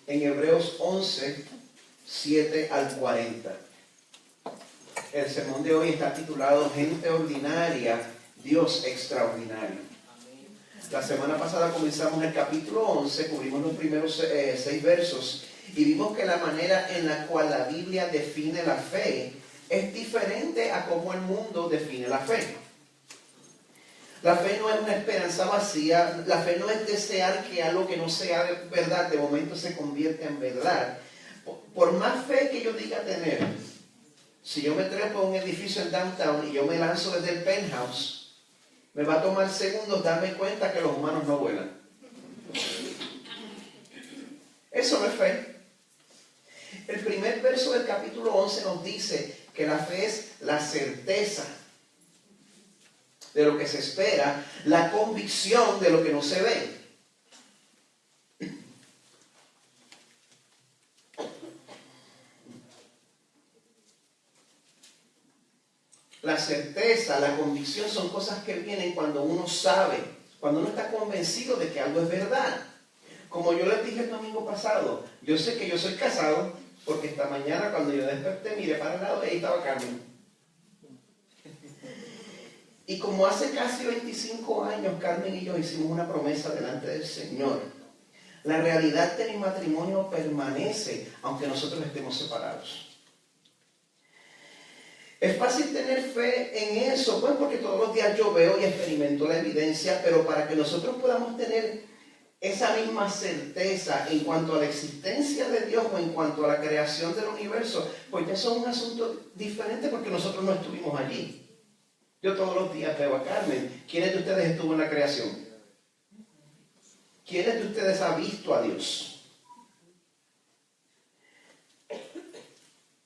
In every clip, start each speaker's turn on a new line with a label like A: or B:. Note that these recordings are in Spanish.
A: en Hebreos 11, 7 al 40. El sermón de hoy está titulado Gente ordinaria, Dios extraordinario. La semana pasada comenzamos el capítulo 11, cubrimos los primeros 6 versos y vimos que la manera en la cual la Biblia define la fe es diferente a cómo el mundo define la fe. La fe no es una esperanza vacía, la fe no es desear que algo que no sea de verdad de momento se convierta en verdad. Por más fe que yo diga tener, si yo me trepo a un edificio en downtown y yo me lanzo desde el penthouse, me va a tomar segundos darme cuenta que los humanos no vuelan. Eso no es fe. El primer verso del capítulo 11 nos dice que la fe es la certeza de lo que se espera, la convicción de lo que no se ve. La certeza, la convicción son cosas que vienen cuando uno sabe, cuando uno está convencido de que algo es verdad. Como yo les dije el domingo pasado, yo sé que yo soy casado porque esta mañana cuando yo desperté miré para el lado y ahí estaba Carmen. Y como hace casi 25 años Carmen y yo hicimos una promesa delante del Señor, la realidad de mi matrimonio permanece aunque nosotros estemos separados. Es fácil tener fe en eso, pues porque todos los días yo veo y experimento la evidencia, pero para que nosotros podamos tener esa misma certeza en cuanto a la existencia de Dios o en cuanto a la creación del universo, pues ya eso es un asunto diferente porque nosotros no estuvimos allí. Yo todos los días veo a Carmen. ¿Quiénes de ustedes estuvo en la creación? ¿Quiénes de ustedes ha visto a Dios?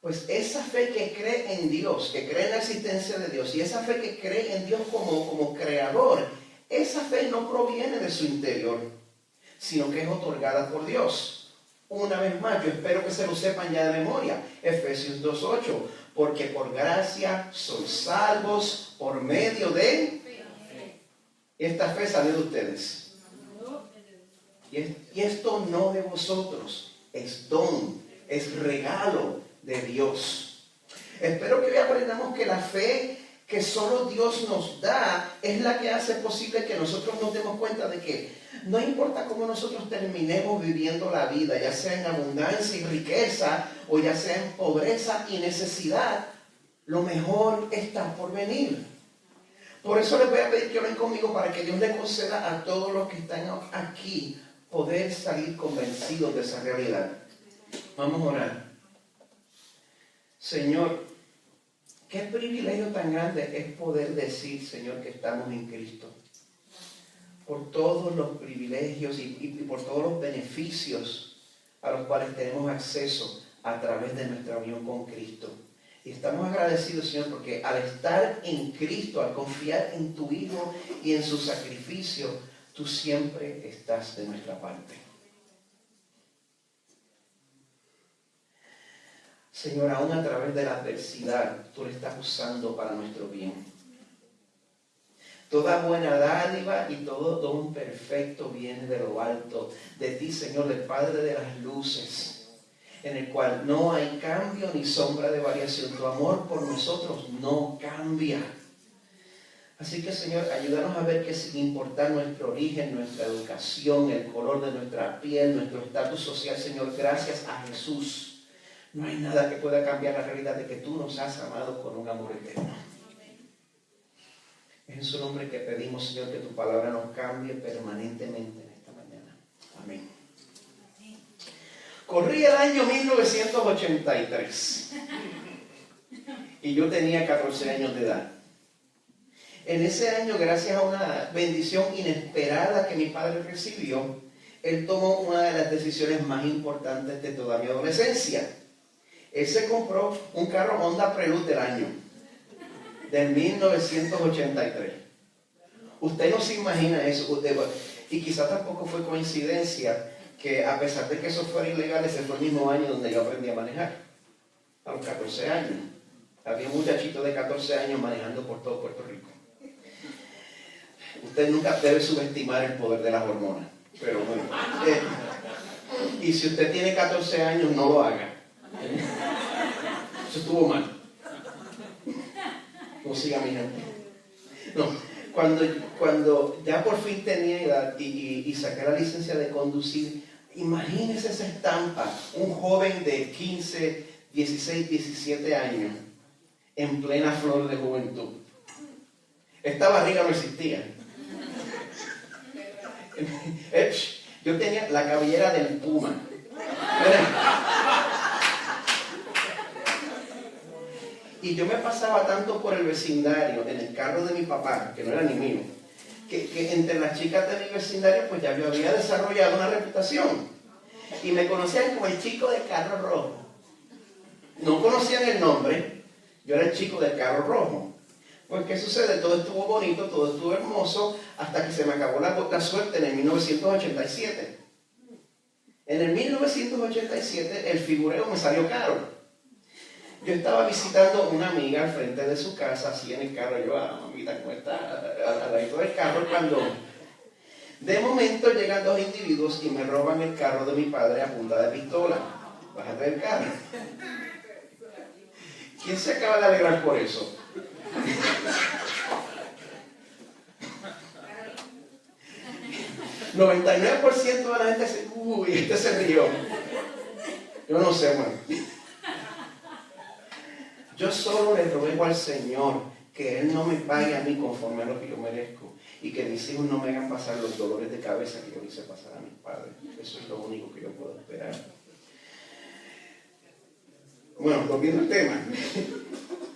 A: Pues esa fe que cree en Dios, que cree en la existencia de Dios, y esa fe que cree en Dios como creador, esa fe no proviene de su interior, sino que es otorgada por Dios. Una vez más, yo espero que se lo sepan ya de memoria. Efesios 2:8. Porque por gracia sois salvos por medio de fe. Esta fe sale de ustedes. Y esto no de vosotros, es don, es regalo de Dios. Espero que hoy aprendamos que la fe que solo Dios nos da es la que hace posible que nosotros nos demos cuenta de que no importa cómo nosotros terminemos viviendo la vida, ya sea en abundancia y riqueza o ya sea en pobreza y necesidad, lo mejor está por venir. Por eso les voy a pedir que oren conmigo para que Dios le conceda a todos los que están aquí poder salir convencidos de esa realidad. Vamos a orar. Señor, qué privilegio tan grande es poder decir, Señor, que estamos en Cristo. Por todos los privilegios y por todos los beneficios a los cuales tenemos acceso a través de nuestra unión con Cristo. Y estamos agradecidos, Señor, porque al estar en Cristo, al confiar en tu Hijo y en su sacrificio, tú siempre estás de nuestra parte. Señor, aún a través de la adversidad, tú lo estás usando para nuestro bien. Toda buena dádiva y todo don perfecto viene de lo alto, de ti, Señor, el Padre de las luces, en el cual no hay cambio ni sombra de variación. Tu amor por nosotros no cambia. Así que, Señor, ayúdanos a ver que sin importar nuestro origen, nuestra educación, el color de nuestra piel, nuestro estatus social, Señor, gracias a Jesús, no hay nada que pueda cambiar la realidad de que tú nos has amado con un amor eterno. Es en su nombre que pedimos, Señor, que tu palabra nos cambie permanentemente en esta mañana. Amén. Corría el año 1983 y yo tenía 14 años de edad. En ese año, gracias a una bendición inesperada que mi padre recibió, él tomó una de las decisiones más importantes de toda mi adolescencia. Él se compró un carro Honda Prelude del año, del 1983. Usted no se imagina eso. Y quizás tampoco fue coincidencia que a pesar de que eso fuera ilegal, ese fue el mismo año donde yo aprendí a manejar, a los 14 años. Había un muchachito de 14 años manejando por todo Puerto Rico. Usted nunca debe subestimar el poder de las hormonas. Pero bueno. Y si usted tiene 14 años, no lo haga. Eso estuvo mal. No siga mi gente. No, cuando ya por fin tenía edad y saqué la licencia de conducir, imagínese esa estampa, un joven de 15, 16, 17 años, en plena flor de juventud. Esta barriga no existía. Yo tenía la cabellera del puma. Y yo me pasaba tanto por el vecindario, en el carro de mi papá, que no era ni mío, que entre las chicas de mi vecindario, pues ya yo había desarrollado una reputación. Y me conocían como el chico del carro rojo. No conocían el nombre, yo era el chico del carro rojo. Pues, ¿qué sucede? Todo estuvo bonito, todo estuvo hermoso, hasta que se me acabó la suerte en el 1987. En el 1987 el figureo me salió caro. Yo estaba visitando una amiga al frente de su casa, así en el carro, yo, mamita, ¿cómo está? Al lado del carro, cuando de momento llegan dos individuos y me roban el carro de mi padre a punta de pistola. Bájate del carro. ¿Quién se acaba de alegrar por eso? El 99% de la gente dice, uy, este se rió. Yo no sé, bueno. Yo solo le ruego al Señor que Él no me pague a mí conforme a lo que yo merezco y que mis hijos no me hagan pasar los dolores de cabeza que yo hice pasar a mis padres. Eso es lo único que yo puedo esperar. Bueno, volviendo al tema.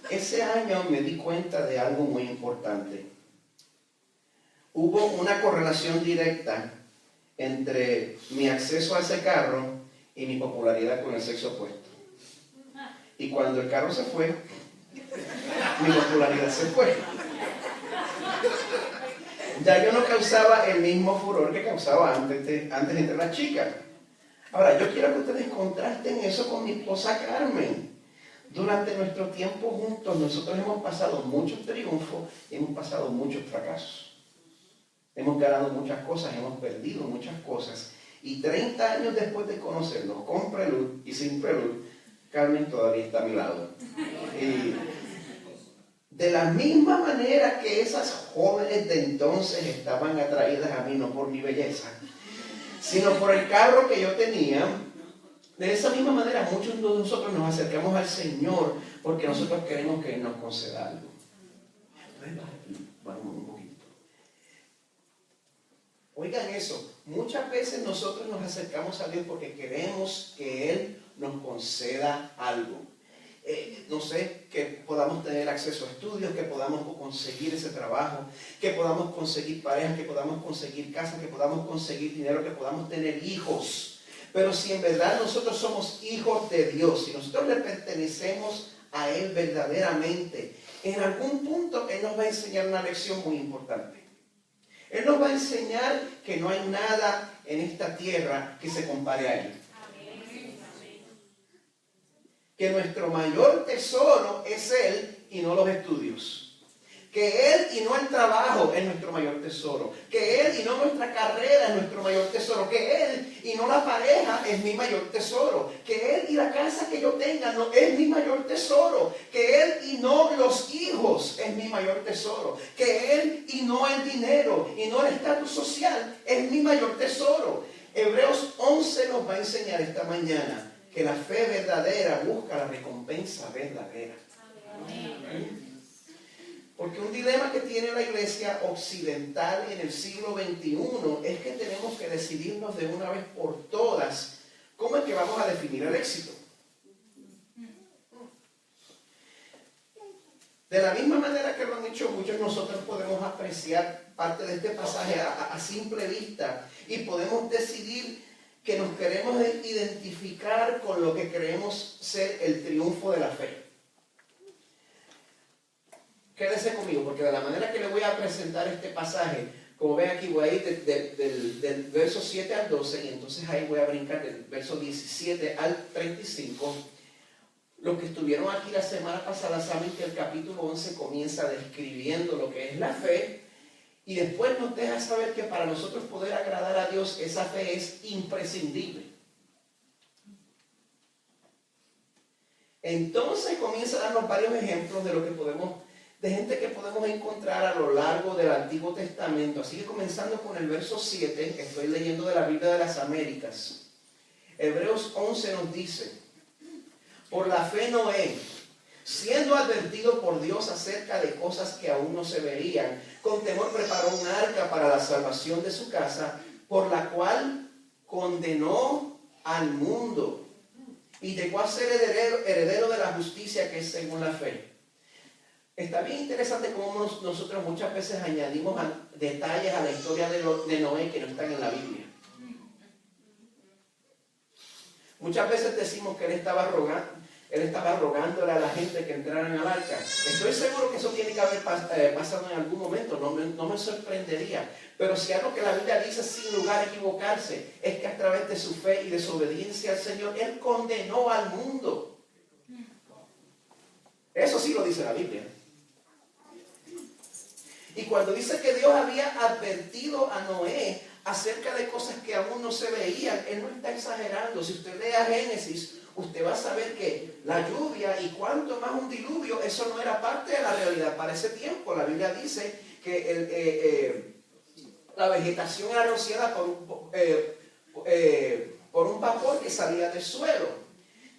A: Ese año me di cuenta de algo muy importante. Hubo una correlación directa entre mi acceso a ese carro y mi popularidad con el sexo opuesto. Y cuando el carro se fue, mi popularidad se fue. Ya yo no causaba el mismo furor que causaba antes entre las chicas. Ahora, yo quiero que ustedes contrasten eso con mi esposa Carmen. Durante nuestro tiempo juntos, nosotros hemos pasado muchos triunfos y hemos pasado muchos fracasos. Hemos ganado muchas cosas, hemos perdido muchas cosas. Y 30 años después de conocernos, con prelud y sin prelud, Carmen todavía está a mi lado. Y de la misma manera que esas jóvenes de entonces estaban atraídas a mí, no por mi belleza, sino por el carro que yo tenía, de esa misma manera muchos de nosotros nos acercamos al Señor porque nosotros queremos que Él nos conceda algo. Vamos un poquito. Oigan eso, muchas veces nosotros nos acercamos a Dios porque queremos que Él nos conceda algo. No sé, que podamos tener acceso a estudios, que podamos conseguir ese trabajo, que podamos conseguir pareja, que podamos conseguir casa, que podamos conseguir dinero, que podamos tener hijos. Pero si en verdad nosotros somos hijos de Dios, si nosotros le pertenecemos a Él verdaderamente, en algún punto Él nos va a enseñar una lección muy importante. Él nos va a enseñar que no hay nada en esta tierra que se compare a Él. Que nuestro mayor tesoro es Él y no los estudios. Que Él y no el trabajo es nuestro mayor tesoro. Que Él y no nuestra carrera es nuestro mayor tesoro. Que Él y no la pareja es mi mayor tesoro. Que Él y la casa que yo tenga no es mi mayor tesoro. Que Él y no los hijos es mi mayor tesoro. Que Él y no el dinero y no el estatus social es mi mayor tesoro. Hebreos 11 nos va a enseñar esta mañana que la fe verdadera busca la recompensa verdadera. Amén. Porque un dilema que tiene la iglesia occidental en el siglo XXI es que tenemos que decidirnos de una vez por todas cómo es que vamos a definir el éxito. De la misma manera que lo han hecho muchos, nosotros podemos apreciar parte de este pasaje a simple vista y podemos decidir que nos queremos identificar con lo que creemos ser el triunfo de la fe. Quédese conmigo, porque de la manera que le voy a presentar este pasaje, como ven aquí, voy a ir del verso 7 al 12, y entonces ahí voy a brincar del verso 17 al 35. Los que estuvieron aquí la semana pasada saben que el capítulo 11 comienza describiendo lo que es la fe, y después nos deja saber que para nosotros poder agradar a Dios, esa fe es imprescindible. Entonces comienza a darnos varios ejemplos de lo que de gente que podemos encontrar a lo largo del Antiguo Testamento. Así que comenzando con el verso 7, que estoy leyendo de la Biblia de las Américas. Hebreos 11 nos dice: por la fe Noé, siendo advertido por Dios acerca de cosas que aún no se verían, con temor preparó un arca para la salvación de su casa, por la cual condenó al mundo y llegó a ser heredero de la justicia que es según la fe. Está bien interesante cómo nosotros muchas veces añadimos detalles a la historia de Noé que no están en la Biblia. Muchas veces decimos que él estaba rogándole a la gente que entraran al arca. Estoy seguro que eso tiene que haber pasado en algún momento, no me sorprendería. Pero si algo que la Biblia dice sin lugar a equivocarse es que a través de su fe y de su obediencia al Señor, Él condenó al mundo. Eso sí lo dice la Biblia. Y cuando dice que Dios había advertido a Noé acerca de cosas que aún no se veían, Él no está exagerando. Si usted lee a Génesis, usted va a saber que la lluvia y cuanto más un diluvio, eso no era parte de la realidad para ese tiempo. La Biblia dice que la vegetación era rociada por un vapor que salía del suelo.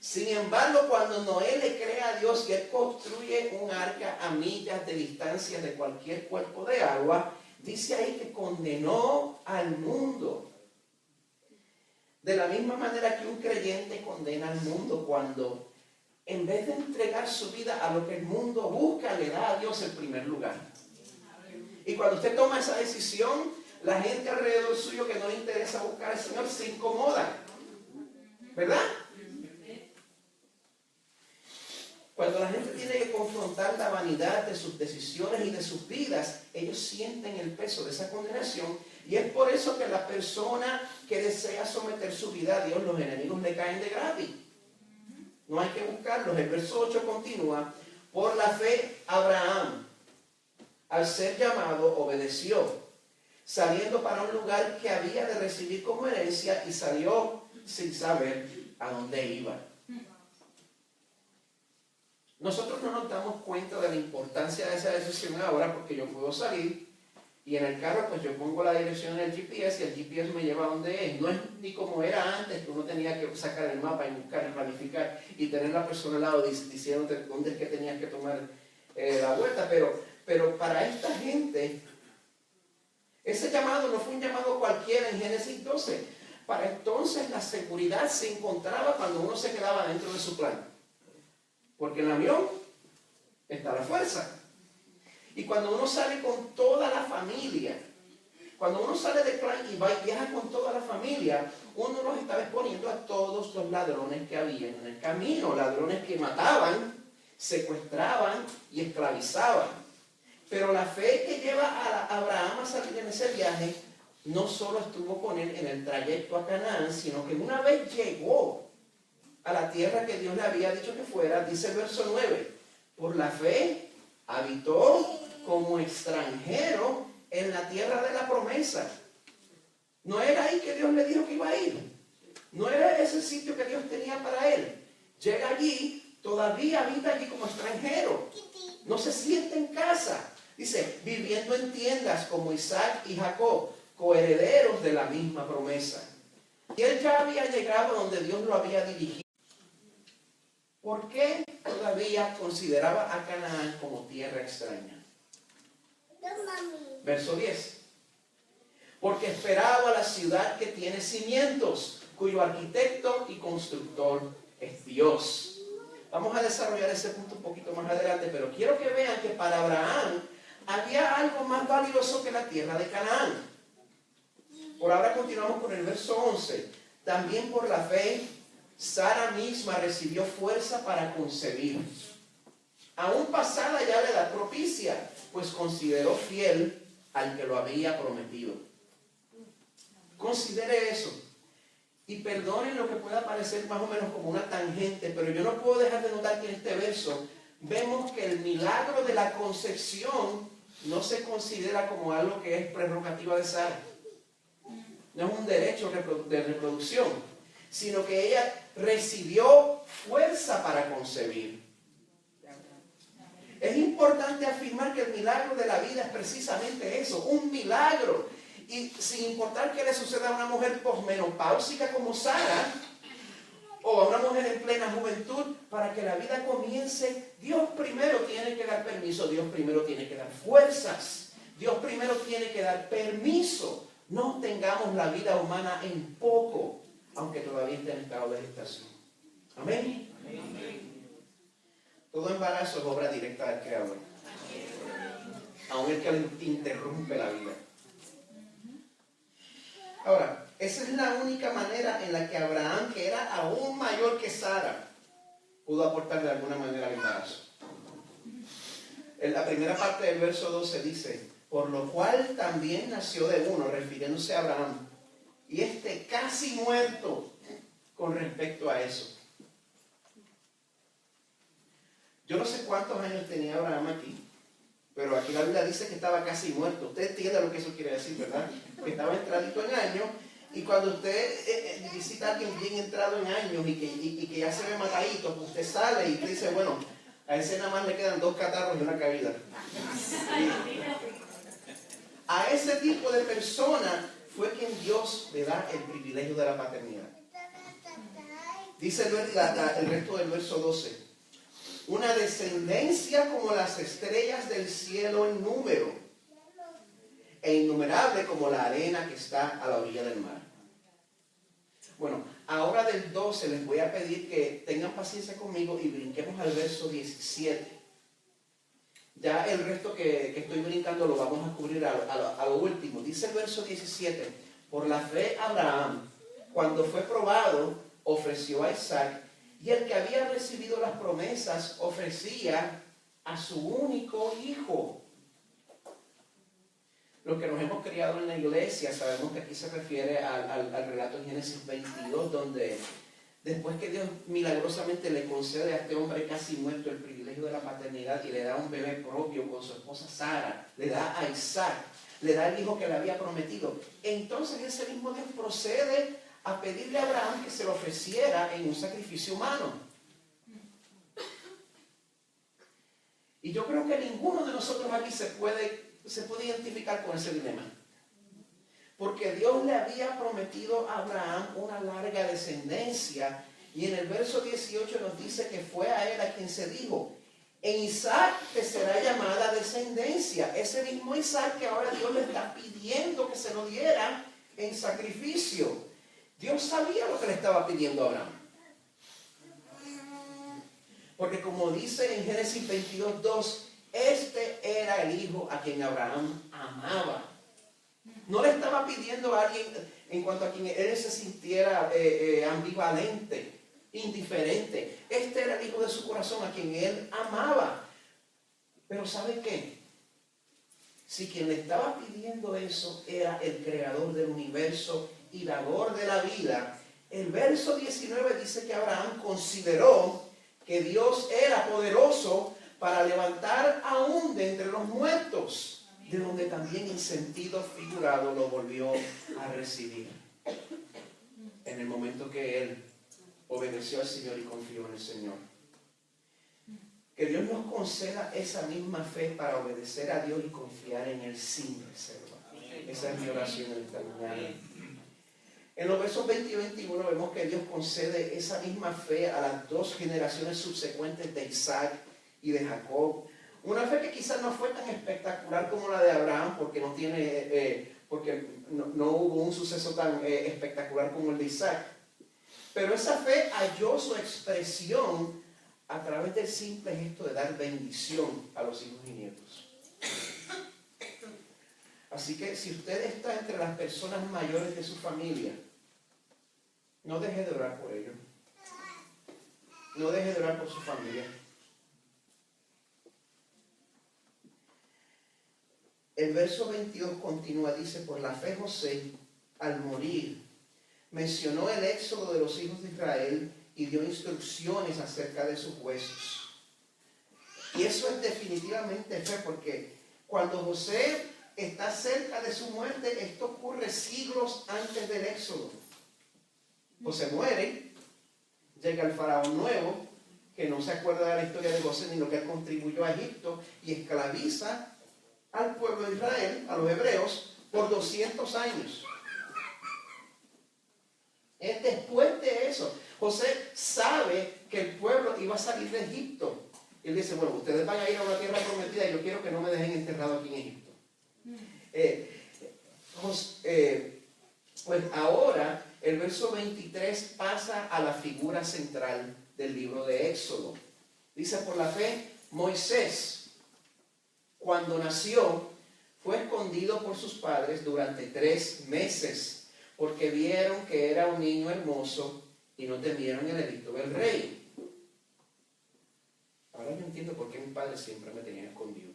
A: Sin embargo, cuando Noé le cree a Dios y él construye un arca a millas de distancia de cualquier cuerpo de agua, dice ahí que condenó al mundo. De la misma manera que un creyente condena al mundo cuando, en vez de entregar su vida a lo que el mundo busca, le da a Dios el primer lugar. Y cuando usted toma esa decisión, la gente alrededor suyo que no le interesa buscar al Señor se incomoda. ¿Verdad? Cuando la gente tiene que confrontar la vanidad de sus decisiones y de sus vidas, ellos sienten el peso de esa condenación. Y es por eso que la persona que desea someter su vida a Dios, los enemigos le caen de gratis. No hay que buscarlos. El verso 8 continúa: por la fe Abraham, al ser llamado, obedeció, saliendo para un lugar que había de recibir como herencia, y salió sin saber a dónde iba. Nosotros no nos damos cuenta de la importancia de esa decisión ahora, porque yo puedo salir y en el carro pues yo pongo la dirección en el GPS y el GPS me lleva a donde es. No es ni como era antes, que uno tenía que sacar el mapa y buscar y planificar y tener la persona al lado diciéndote dónde es que tenías que tomar la vuelta. Pero para esta gente, ese llamado no fue un llamado cualquiera en Génesis 12. Para entonces la seguridad se encontraba cuando uno se quedaba dentro de su plan. Porque en el avión está la fuerza. Y cuando uno sale con toda la familia, cuando uno sale de plan y viaja con toda la familia, uno los estaba exponiendo a todos los ladrones que había en el camino. Ladrones que mataban, secuestraban y esclavizaban. Pero la fe que lleva a Abraham a salir en ese viaje no solo estuvo con él en el trayecto a Canaán, sino que una vez llegó a la tierra que Dios le había dicho que fuera, dice el verso 9, por la fe habitó como extranjero en la tierra de la promesa. No era ahí que Dios le dijo que iba a ir. No era ese sitio que Dios tenía para él. Llega allí, todavía habita allí como extranjero. No se siente en casa. Dice, viviendo en tiendas como Isaac y Jacob, coherederos de la misma promesa. Y él ya había llegado donde Dios lo había dirigido. ¿Por qué todavía consideraba a Canaán como tierra extraña? Verso 10. Porque esperaba la ciudad que tiene cimientos, cuyo arquitecto y constructor es Dios. Vamos a desarrollar ese punto un poquito más adelante, pero quiero que vean que para Abraham había algo más valioso que la tierra de Canaán. Por ahora continuamos con el verso 11. También por la fe Sara misma recibió fuerza para concebir, aún pasada ya la edad propicia, pues consideró fiel al que lo había prometido. Considere eso. Y perdonen lo que pueda parecer más o menos como una tangente, pero yo no puedo dejar de notar que en este verso vemos que el milagro de la concepción no se considera como algo que es prerrogativa de Sara. No es un derecho de reproducción, sino que ella recibió fuerza para concebir. Es importante afirmar que el milagro de la vida es precisamente eso, un milagro. Y sin importar qué le suceda a una mujer posmenopáusica como Sara, o a una mujer en plena juventud, para que la vida comience, Dios primero tiene que dar permiso, Dios primero tiene que dar fuerzas, Dios primero tiene que dar permiso. No tengamos la vida humana en poco, aunque todavía esté en estado de gestación. Amén. Amén. Todo embarazo es obra directa del Creador, aun el que le interrumpe la vida. Ahora, esa es la única manera en la que Abraham, que era aún mayor que Sara, pudo aportar de alguna manera al embarazo. En la primera parte del verso 12 dice, por lo cual también nació de uno, refiriéndose a Abraham, y casi muerto con respecto a eso. Yo no sé cuántos años tenía Abraham aquí, pero aquí la Biblia dice que estaba casi muerto. Usted entiende lo que eso quiere decir, ¿verdad? Que estaba entradito en años, y cuando usted visita a alguien bien entrado en años y que ya se ve matadito, pues usted sale y usted dice, bueno, a ese nada más le quedan 2 catarros y una caída. A ese tipo de persona fue quien Dios le da el privilegio de la paternidad. Dice el resto del verso 12. Una descendencia como las estrellas del cielo en número, e innumerable como la arena que está a la orilla del mar. Bueno, ahora del 12 les voy a pedir que tengan paciencia conmigo y brinquemos al verso 17. Ya el resto que estoy brincando lo vamos a cubrir a lo último. Dice el verso 17, por la fe Abraham, cuando fue probado, ofreció a Isaac, y el que había recibido las promesas ofrecía a su único hijo. Los que nos hemos criado en la iglesia sabemos que aquí se refiere al relato en Génesis 22, donde después que Dios milagrosamente le concede a este hombre casi muerto el privilegio de la paternidad y le da un bebé propio con su esposa Sara, le da a Isaac, le da el hijo que le había prometido. Entonces ese mismo Dios procede a pedirle a Abraham que se lo ofreciera en un sacrificio humano. Y yo creo que ninguno de nosotros aquí se puede identificar con ese dilema. Porque Dios le había prometido a Abraham una larga descendencia, y en el verso 18 nos dice que fue a él a quien se dijo, en Isaac te será llamada descendencia. Ese mismo Isaac que ahora Dios le está pidiendo que se lo diera en sacrificio. Dios sabía lo que le estaba pidiendo a Abraham. Porque como dice en Génesis 22:2, este era el hijo a quien Abraham amaba. No le estaba pidiendo a alguien en cuanto a quien él se sintiera ambivalente, indiferente. Este era el hijo de su corazón a quien él amaba. Pero ¿sabe qué? Si quien le estaba pidiendo eso era el creador del universo y dador de la vida, el verso 19 dice que Abraham consideró que Dios era poderoso para levantar aún de entre los muertos, de donde también en sentido figurado lo volvió a recibir. En el momento que él obedeció al Señor y confió en el Señor. Que Dios nos conceda esa misma fe para obedecer a Dios y confiar en Él sin reserva. Esa es mi oración en esta mañana. En los versos 20 y 21 vemos que Dios concede esa misma fe a las 2 generaciones subsecuentes de Isaac y de Jacob. Una fe que quizás no fue tan espectacular como la de Abraham, porque no hubo un suceso tan espectacular como el de Isaac. Pero esa fe halló su expresión a través del simple gesto de dar bendición a los hijos y nietos. Así que si usted está entre las personas mayores de su familia, no deje de orar por ellos. No deje de orar por su familia. El verso 22 continúa, dice, por la fe José, al morir, mencionó el éxodo de los hijos de Israel y dio instrucciones acerca de sus huesos. Y eso es definitivamente fe, porque cuando José está cerca de su muerte, esto ocurre siglos antes del éxodo. José muere, llega el faraón nuevo, que no se acuerda de la historia de José ni lo que él contribuyó a Egipto, y esclaviza al pueblo de Israel, a los hebreos, por 200 años. Es después de eso. José sabe que el pueblo iba a salir de Egipto. Y él dice, bueno, ustedes van a ir a una tierra prometida y yo quiero que no me dejen enterrado aquí en Egipto. Pues ahora el verso 23 pasa a la figura central del libro de Éxodo. Dice, por la fe, Moisés, cuando nació, fue escondido por sus padres durante 3 meses, porque vieron que era un niño hermoso y no temieron el edicto del rey. Ahora yo entiendo por qué mis padres siempre me tenían escondido.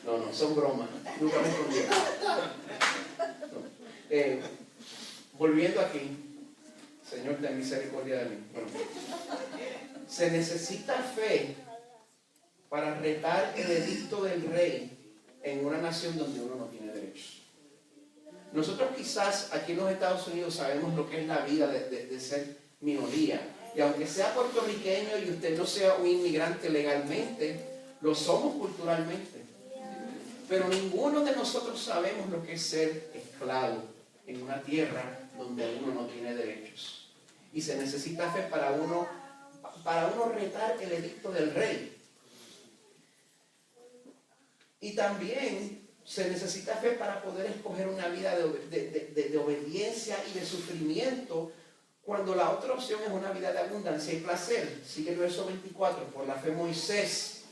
A: No, son bromas. Nunca me escondieron. Volviendo aquí, Señor, ten misericordia de mí. Bueno, se necesita fe para retar el edicto del rey en una nación donde uno no tiene derechos. Nosotros quizás aquí en los Estados Unidos sabemos lo que es la vida de ser minoría. Y aunque sea puertorriqueño y usted no sea un inmigrante legalmente, lo somos culturalmente. Pero ninguno de nosotros sabemos lo que es ser esclavo en una tierra donde uno no tiene derechos. Y se necesita fe para uno retar el edicto del rey. Y también se necesita fe para poder escoger una vida de obediencia y de sufrimiento, cuando la otra opción es una vida de abundancia y placer. Sigue el verso 24. Por la fe Moisés,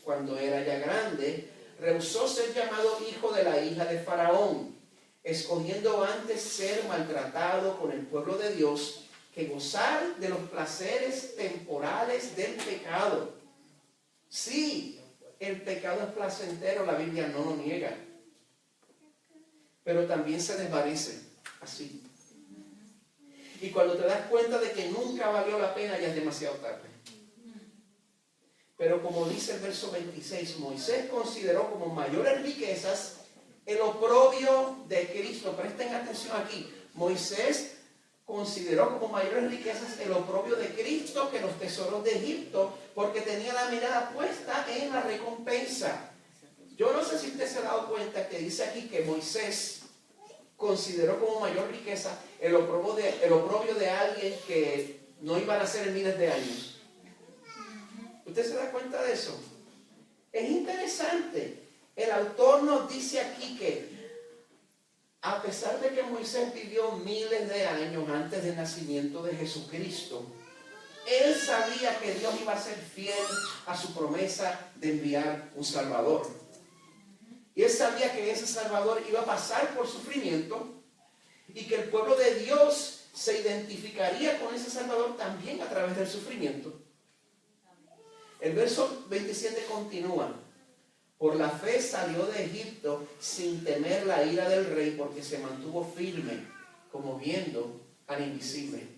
A: cuando era ya grande, rehusó ser llamado hijo de la hija de Faraón, escogiendo antes ser maltratado con el pueblo de Dios que gozar de los placeres temporales del pecado. Sí, el pecado es placentero, la Biblia no lo niega, pero también se desvanece así. Y cuando te das cuenta de que nunca valió la pena, ya es demasiado tarde. Pero como dice el verso 26, Moisés consideró como mayores riquezas el oprobio de Cristo. Presten atención aquí. Moisés consideró como mayores riquezas el oprobio de Cristo que los tesoros de Egipto, porque tenía la mirada puesta en la recompensa. Yo no sé si usted se ha dado cuenta que dice aquí que Moisés consideró como mayor riqueza el oprobio de alguien que no iba a nacer en miles de años. ¿Usted se da cuenta de eso? Es interesante. El autor nos dice aquí que a pesar de que Moisés vivió miles de años antes del nacimiento de Jesucristo, él sabía que Dios iba a ser fiel a su promesa de enviar un Salvador. Y él sabía que ese Salvador iba a pasar por sufrimiento y que el pueblo de Dios se identificaría con ese Salvador también a través del sufrimiento. El verso 27 continúa. Por la fe salió de Egipto sin temer la ira del rey, porque se mantuvo firme, como viendo al invisible.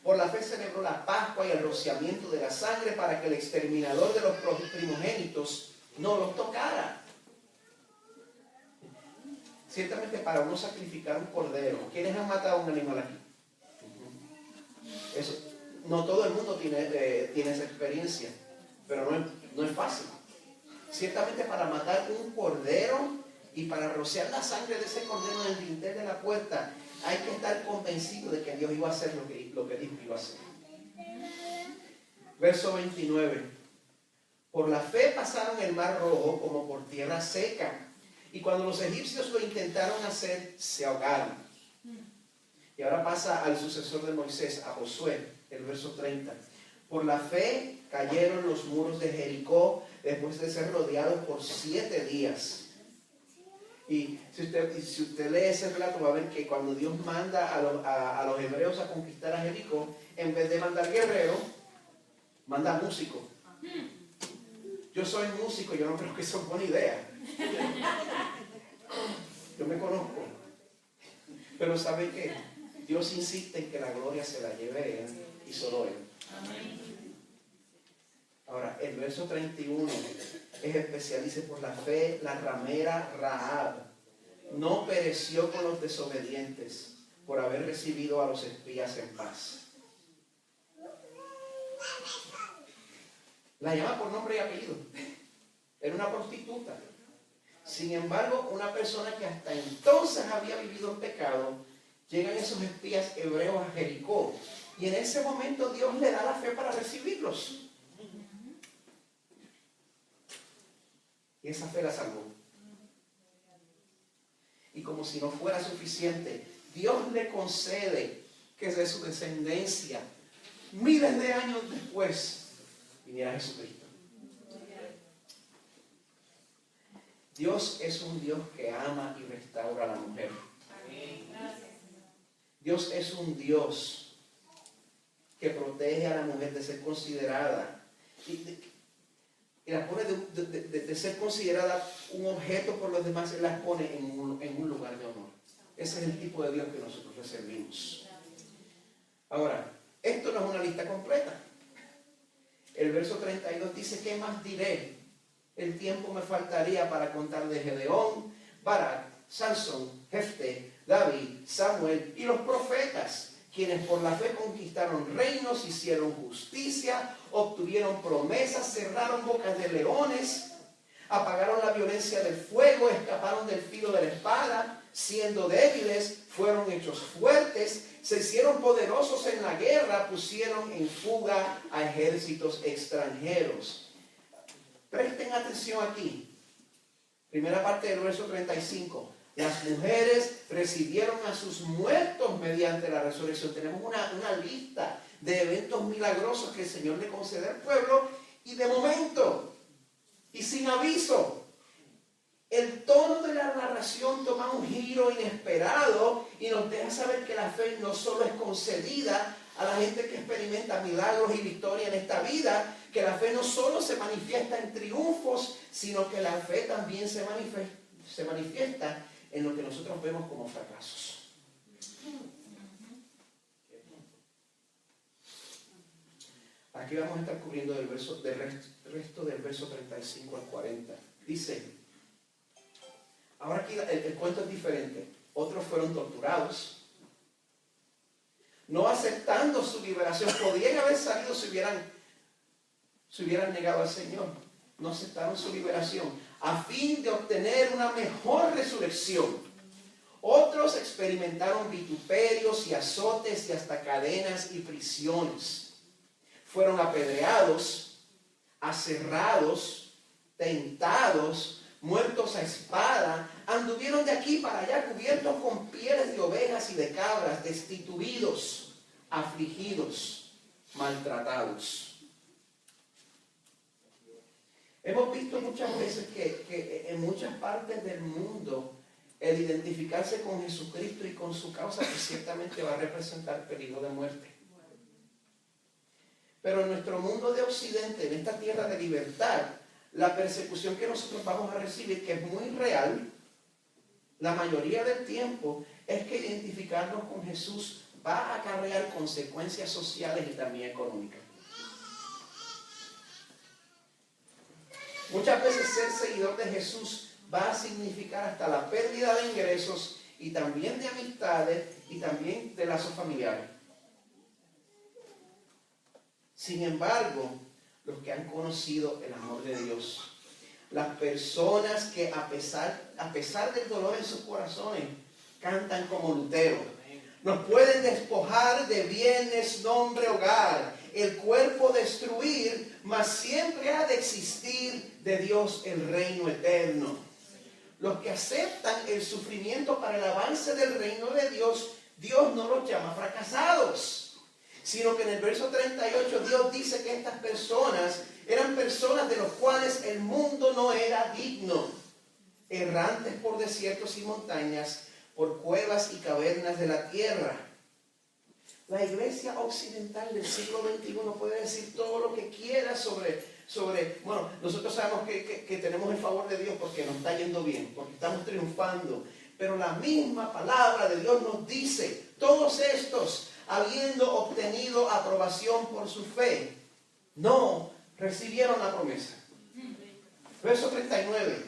A: Por la fe celebró la Pascua y el rociamiento de la sangre para que el exterminador de los primogénitos no los tocara. Ciertamente para uno sacrificar un cordero. ¿Quiénes han matado a un animal aquí? Eso, no todo el mundo tiene esa experiencia, pero no es fácil. Ciertamente para matar un cordero y para rociar la sangre de ese cordero en el dintel de la puerta, hay que estar convencido de que Dios iba a hacer lo que dijo que iba a hacer. Verso 29. Por la fe pasaron el mar rojo como por tierra seca, y cuando los egipcios lo intentaron hacer, se ahogaron. Y ahora pasa al sucesor de Moisés, a Josué, el verso 30. Por la fe cayeron los muros de Jericó después de ser rodeados por 7 días. Y si usted lee ese relato, va a ver que cuando Dios manda a los hebreos a conquistar a Jericó, en vez de mandar guerreros, manda músicos. Yo soy músico, yo no creo que eso es buena idea. Yo me conozco. Pero ¿sabe qué? Dios insiste en que la gloria se la lleve Él y solo Él. Ahora, el verso 31 es especial. Dice, por la fe, la ramera Rahab no pereció con los desobedientes por haber recibido a los espías en paz. La llama por nombre y apellido. Era una prostituta. Sin embargo, una persona que hasta entonces había vivido en pecado, llegan esos espías hebreos a Jericó. Y en ese momento Dios le da la fe para recibirlos. Y esa fe la salvó. Y como si no fuera suficiente, Dios le concede que de su descendencia, miles de años después, viniera Jesucristo. Dios es un Dios que ama y restaura a la mujer. Dios es un Dios que protege a la mujer de ser considerada y la pone de ser considerada un objeto por los demás, Él las pone en un lugar de honor. Ese es el tipo de Dios que nosotros le servimos. Ahora, esto no es una lista completa. El verso 32 dice: ¿qué más diré? El tiempo me faltaría para contar de Gedeón, Barak, Sansón, Jefté, David, Samuel y los profetas, quienes por la fe conquistaron reinos, hicieron justicia, obtuvieron promesas, cerraron bocas de leones, apagaron la violencia del fuego, escaparon del filo de la espada, siendo débiles, fueron hechos fuertes, se hicieron poderosos en la guerra, pusieron en fuga a ejércitos extranjeros. Presten atención aquí. Primera parte del verso 35. Las mujeres recibieron a sus muertos mediante la resurrección. Tenemos una lista de eventos milagrosos que el Señor le concede al pueblo, y de momento, y sin aviso, el tono de la narración toma un giro inesperado y nos deja saber que la fe no solo es concedida a la gente que experimenta milagros y victoria en esta vida, que la fe no solo se manifiesta en triunfos, sino que la fe también se manifiesta en lo que nosotros vemos como fracasos. Aquí vamos a estar cubriendo del resto del verso 35 al 40. Dice, ahora aquí el cuento es diferente. Otros fueron torturados, no aceptando su liberación. Podían haber salido si hubieran negado al Señor. No aceptaron su liberación a fin de obtener una mejor resurrección. Otros experimentaron vituperios y azotes y hasta cadenas y prisiones. Fueron apedreados, aserrados, tentados, muertos a espada, anduvieron de aquí para allá cubiertos con pieles de ovejas y de cabras, destituidos, afligidos, maltratados. Hemos visto muchas veces que en muchas partes del mundo el identificarse con Jesucristo y con su causa que ciertamente va a representar peligro de muerte. Pero en nuestro mundo de Occidente, en esta tierra de libertad, la persecución que nosotros vamos a recibir, que es muy real, la mayoría del tiempo, es que identificarnos con Jesús va a acarrear consecuencias sociales y también económicas. Muchas veces ser seguidor de Jesús va a significar hasta la pérdida de ingresos y también de amistades y también de lazos familiares. Sin embargo, los que han conocido el amor de Dios, las personas que a pesar del dolor en sus corazones, cantan como Lutero, nos pueden despojar de bienes, nombre, hogar, el cuerpo destruir, mas siempre ha de existir de Dios el reino eterno. Los que aceptan el sufrimiento para el avance del reino de Dios, Dios no los llama fracasados, sino que en el verso 38 Dios dice que estas personas eran personas de los cuales el mundo no era digno, errantes por desiertos y montañas, por cuevas y cavernas de la tierra. La iglesia occidental del siglo XXI puede decir todo lo que quiera bueno, nosotros sabemos que tenemos el favor de Dios porque nos está yendo bien, porque estamos triunfando, pero la misma palabra de Dios nos dice, todos estos, habiendo obtenido aprobación por su fe, no recibieron la promesa. Verso 39,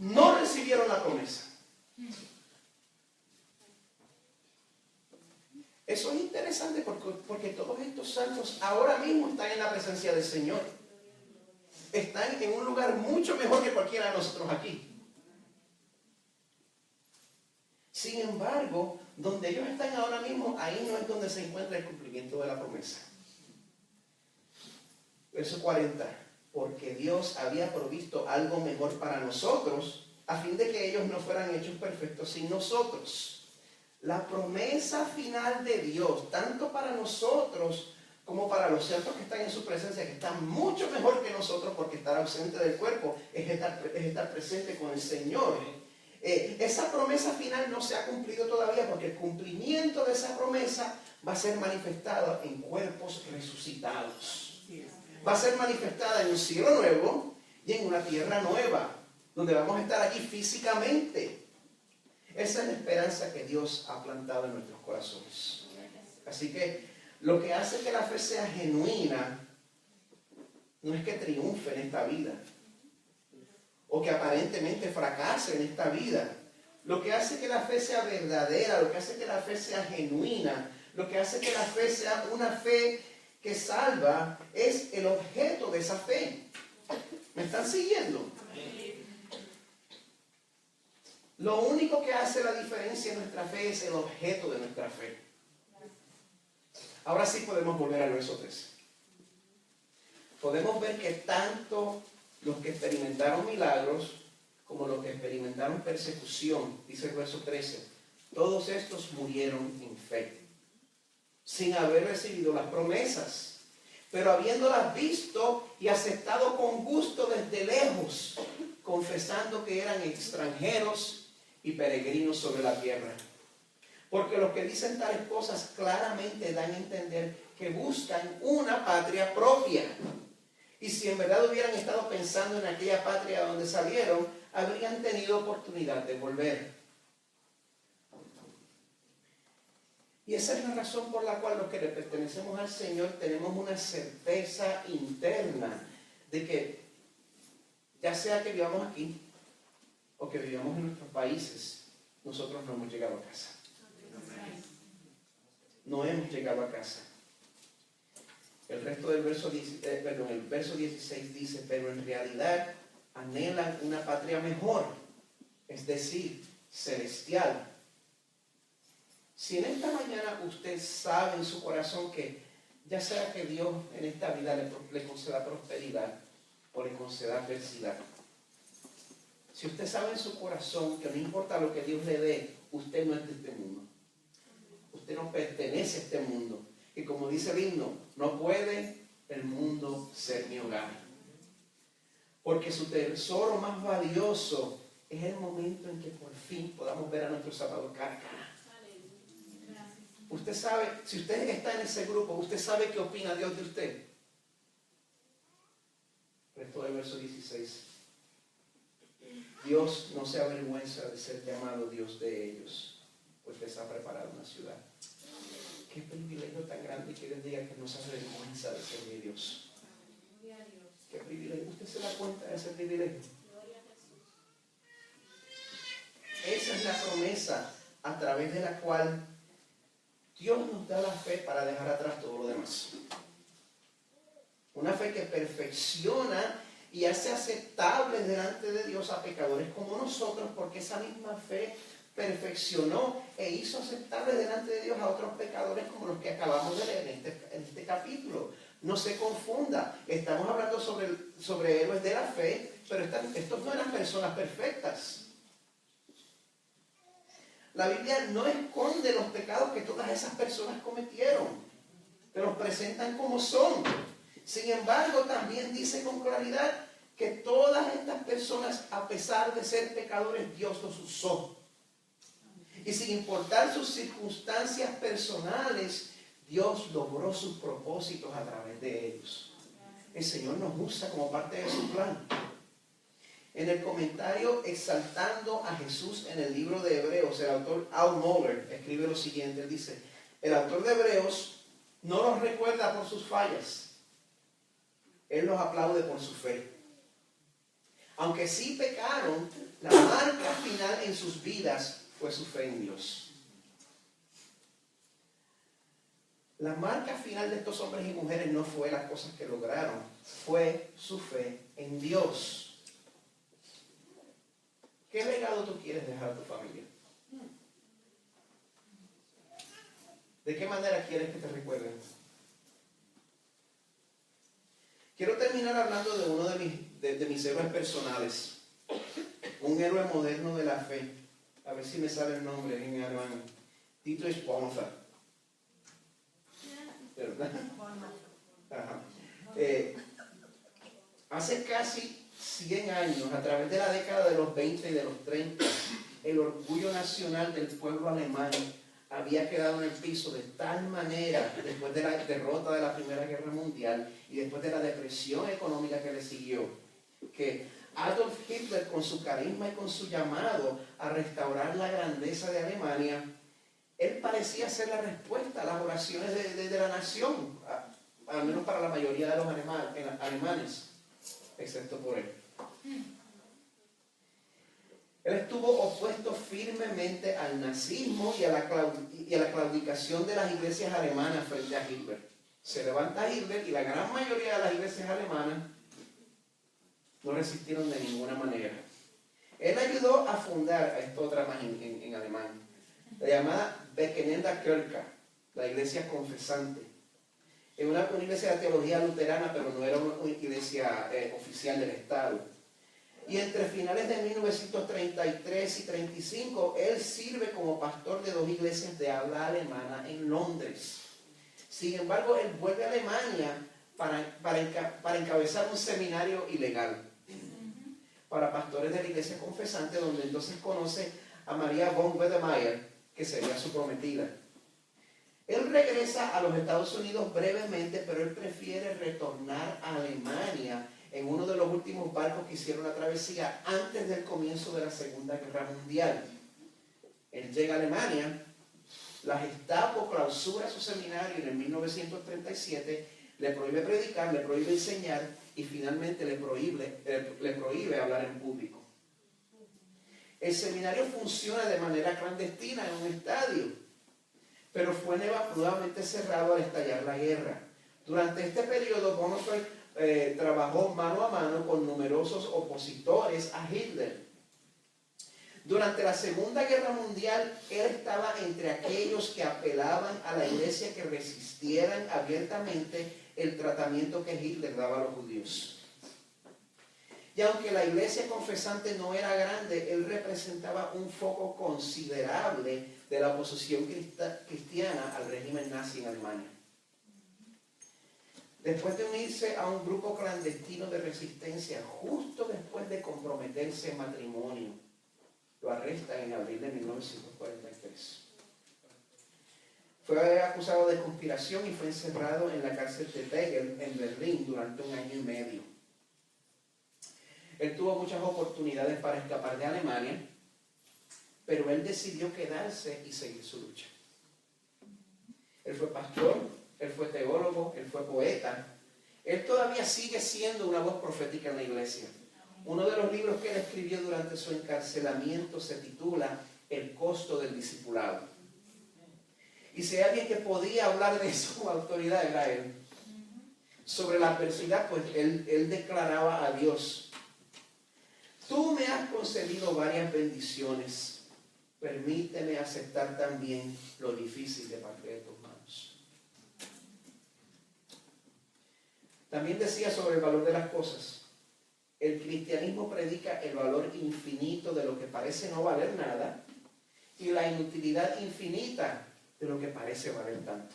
A: no recibieron la promesa. Eso es interesante porque todos estos santos ahora mismo están en la presencia del Señor. Están en un lugar mucho mejor que cualquiera de nosotros aquí. Sin embargo, donde ellos están ahora mismo, ahí no es donde se encuentra el cumplimiento de la promesa. Verso 40. Porque Dios había provisto algo mejor para nosotros, a fin de que ellos no fueran hechos perfectos sin nosotros. La promesa final de Dios, tanto para nosotros como para los santos que están en su presencia, que están mucho mejor que nosotros, porque estar ausente del cuerpo es estar presente con el Señor. Esa promesa final no se ha cumplido todavía, porque el cumplimiento de esa promesa va a ser manifestado en cuerpos resucitados. Va a ser manifestada en un cielo nuevo y en una tierra nueva, donde vamos a estar allí físicamente. Esa es la esperanza que Dios ha plantado en nuestros corazones. Así que lo que hace que la fe sea genuina no es que triunfe en esta vida o que aparentemente fracase en esta vida. Lo que hace que la fe sea verdadera, lo que hace que la fe sea genuina, lo que hace que la fe sea una fe que salva, es el objeto de esa fe. ¿Me están siguiendo? Lo único que hace la diferencia en nuestra fe es el objeto de nuestra fe. Ahora sí podemos volver al verso 13. Podemos ver que tanto los que experimentaron milagros como los que experimentaron persecución, dice el verso 13, todos estos murieron en fe, sin haber recibido las promesas, pero habiéndolas visto y aceptado con gusto desde lejos, confesando que eran extranjeros y peregrinos sobre la tierra. Porque los que dicen tales cosas claramente dan a entender que buscan una patria propia. Y si en verdad hubieran estado pensando en aquella patria donde salieron, habrían tenido oportunidad de volver. Y esa es la razón por la cual los que le pertenecemos al Señor tenemos una certeza interna de que, ya sea que vivamos aquí o que vivamos en nuestros países, nosotros no hemos llegado a casa. No hemos llegado a casa. El resto del verso, el verso 16 dice, pero en realidad anhelan una patria mejor, es decir, celestial. Si en esta mañana usted sabe en su corazón que ya sea que Dios en esta vida le conceda prosperidad o le conceda adversidad, si usted sabe en su corazón que no importa lo que Dios le dé, usted no es de este mundo. Usted no pertenece a este mundo. Y como dice el himno, no puede el mundo ser mi hogar. Porque su tesoro más valioso es el momento en que por fin podamos ver a nuestro Salvador cara a cara. Usted sabe, si usted está en ese grupo, usted sabe qué opina Dios de usted. Resto del verso 16. Dios no se avergüenza de ser llamado Dios de ellos, pues les ha preparado una ciudad. Qué privilegio tan grande que Dios diga que no se avergüenza de ser mi Dios. Qué privilegio. ¿Usted se da cuenta de ese privilegio? Esa es la promesa a través de la cual Dios nos da la fe para dejar atrás todo lo demás. Una fe que perfecciona y hace aceptables delante de Dios a pecadores como nosotros, porque esa misma fe perfeccionó e hizo aceptable delante de Dios a otros pecadores como los que acabamos de leer en este capítulo. No se confunda, estamos hablando sobre héroes de la fe, pero estos no eran personas perfectas. La Biblia no esconde los pecados que todas esas personas cometieron, pero los presentan como son. Sin embargo, también dice con claridad que todas estas personas, a pesar de ser pecadores, Dios los usó. Y sin importar sus circunstancias personales, Dios logró sus propósitos a través de ellos. El Señor nos usa como parte de su plan. En el comentario exaltando a Jesús en el libro de Hebreos, el autor Al Mohler escribe lo siguiente. Él dice, el autor de Hebreos no los recuerda por sus fallas. Él los aplaude por su fe. Aunque sí pecaron, la marca final en sus vidas fue su fe en Dios. La marca final de estos hombres y mujeres no fue las cosas que lograron, fue su fe en Dios. ¿Qué legado tú quieres dejar a tu familia? ¿De qué manera quieres que te recuerden? Quiero terminar hablando de uno de mis héroes personales, un héroe moderno de la fe. A ver si me sale el nombre en mi hermano. Dietrich Bonhoeffer. ¿Verdad? Ajá. Hace casi 100 años, a través de la década de los 20 y de los 30, el orgullo nacional del pueblo alemán había quedado en el piso de tal manera, después de la derrota de la Primera Guerra Mundial y después de la depresión económica que le siguió, que Adolf Hitler, con su carisma y con su llamado a restaurar la grandeza de Alemania, él parecía ser la respuesta a las oraciones de la nación, al menos para la mayoría de los alemanes, excepto por él. Él estuvo opuesto firmemente al nazismo y a la claudicación de las iglesias alemanas frente a Hitler. Se levanta Hitler y la gran mayoría de las iglesias alemanas no resistieron de ninguna manera. Él ayudó a fundar, esto otra más en alemán, la llamada Bekennender Kirche, la iglesia confesante. Es una iglesia de teología luterana, pero no era una iglesia oficial del Estado. Y entre finales de 1933 y 35, él sirve como pastor de 2 iglesias de habla alemana en Londres. Sin embargo, él vuelve a Alemania para encabezar un seminario ilegal para pastores de la iglesia confesante, donde entonces conoce a María von Wedemeyer, que sería su prometida. Él regresa a los Estados Unidos brevemente, pero él prefiere retornar a Alemania en uno de los últimos barcos que hicieron la travesía antes del comienzo de la Segunda Guerra Mundial. Él llega a Alemania, la Gestapo clausura su seminario en el 1937, le prohíbe predicar, le prohíbe enseñar y finalmente le prohíbe hablar en público. El seminario funciona de manera clandestina en un estadio, pero fue nuevamente cerrado al estallar la guerra. Durante este periodo, Bonhoeffer trabajó mano a mano con numerosos opositores a Hitler. Durante la Segunda Guerra Mundial, él estaba entre aquellos que apelaban a la iglesia que resistieran abiertamente el tratamiento que Hitler daba a los judíos. Y aunque la iglesia confesante no era grande, él representaba un foco considerable de la oposición cristiana al régimen nazi en Alemania. Después de unirse a un grupo clandestino de resistencia, justo después de comprometerse en matrimonio, lo arrestan en abril de 1943. Fue acusado de conspiración y fue encerrado en la cárcel de Tegel en Berlín durante 1 año y medio. Él tuvo muchas oportunidades para escapar de Alemania, pero él decidió quedarse y seguir su lucha. Él fue pastor, él fue teólogo, él fue poeta. Él todavía sigue siendo una voz profética en la iglesia. Uno de los libros que él escribió durante su encarcelamiento se titula El costo del discipulado. Y si hay alguien que podía hablar de eso con autoridad, era él. Sobre la adversidad, pues él declaraba a Dios: tú me has concedido varias bendiciones, permíteme aceptar también lo difícil de parte de tus manos. También decía sobre el valor de las cosas. El cristianismo predica el valor infinito de lo que parece no valer nada y la inutilidad infinita de lo que parece valer tanto.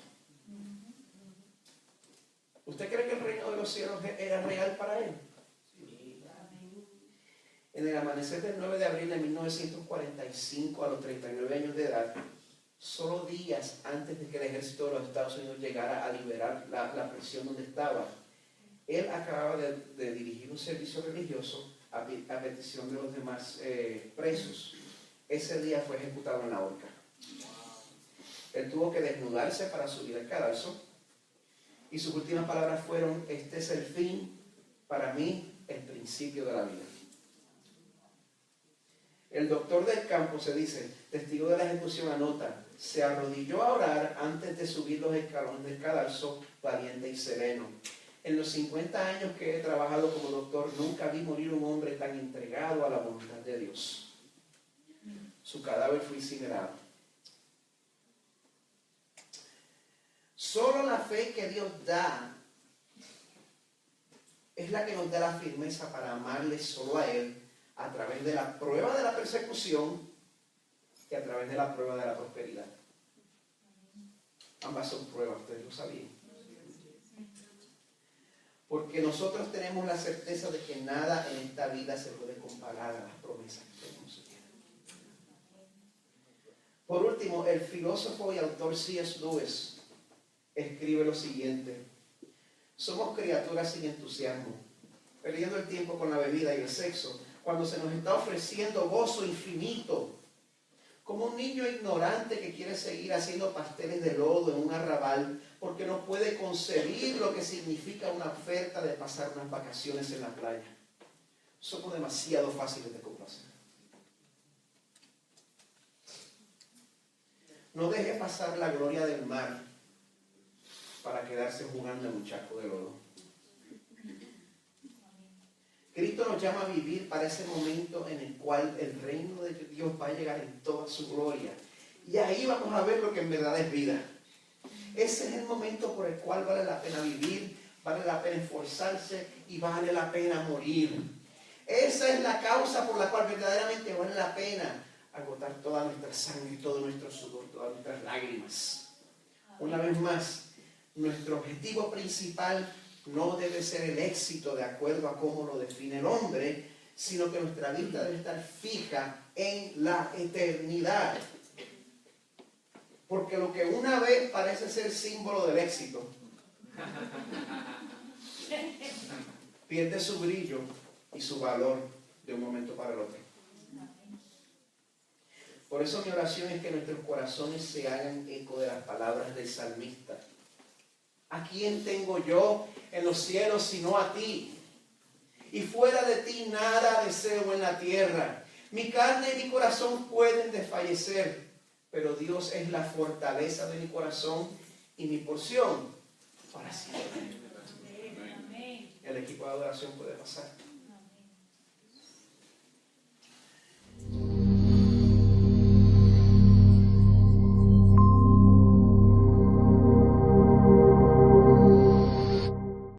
A: ¿Usted cree que el reino de los cielos era real para él? En el amanecer del 9 de abril de 1945, a los 39 años de edad, solo días antes de que el ejército de los Estados Unidos llegara a liberar la prisión donde estaba, él acababa de dirigir un servicio religioso a petición de los demás presos. Ese día fue ejecutado en la horca. Él tuvo que desnudarse para subir al cadalso y sus últimas palabras fueron: este es el fin, para mí, el principio de la vida. El doctor del campo, se dice, testigo de la ejecución, anota: se arrodilló a orar antes de subir los escalones del cadalso, valiente y sereno. En los 50 años que he trabajado como doctor, nunca vi morir un hombre tan entregado a la voluntad de Dios. Su cadáver fue incinerado. Solo la fe que Dios da es la que nos da la firmeza para amarle solo a Él a través de la prueba de la persecución y a través de la prueba de la prosperidad. Ambas son pruebas, ustedes lo sabían. Porque nosotros tenemos la certeza de que nada en esta vida se puede comparar a las promesas que tenemos en Él. Por último, el filósofo y autor C.S. Lewis escribe lo siguiente: somos criaturas sin entusiasmo, perdiendo el tiempo con la bebida y el sexo, cuando se nos está ofreciendo gozo infinito, como un niño ignorante que quiere seguir haciendo pasteles de lodo en un arrabal porque no puede concebir lo que significa una oferta de pasar unas vacaciones en la playa. Somos demasiado fáciles de complacer. No deje pasar la gloria del mar para quedarse jugando en un charco de lodo. Cristo nos llama a vivir para ese momento en el cual el reino de Dios va a llegar en toda su gloria. Y ahí vamos a ver lo que en verdad es vida. Ese es el momento por el cual vale la pena vivir, vale la pena esforzarse y vale la pena morir. Esa es la causa por la cual verdaderamente vale la pena agotar toda nuestra sangre, todo nuestro sudor, todas nuestras lágrimas. Una vez más, nuestro objetivo principal no debe ser el éxito de acuerdo a cómo lo define el hombre, sino que nuestra vista debe estar fija en la eternidad. Porque lo que una vez parece ser símbolo del éxito, pierde su brillo y su valor de un momento para el otro. Por eso mi oración es que nuestros corazones se hagan eco de las palabras del salmista. ¿A quién tengo yo en los cielos sino a ti? Y fuera de ti nada deseo en la tierra. Mi carne y mi corazón pueden desfallecer, pero Dios es la fortaleza de mi corazón y mi porción para siempre. El equipo de adoración puede pasar.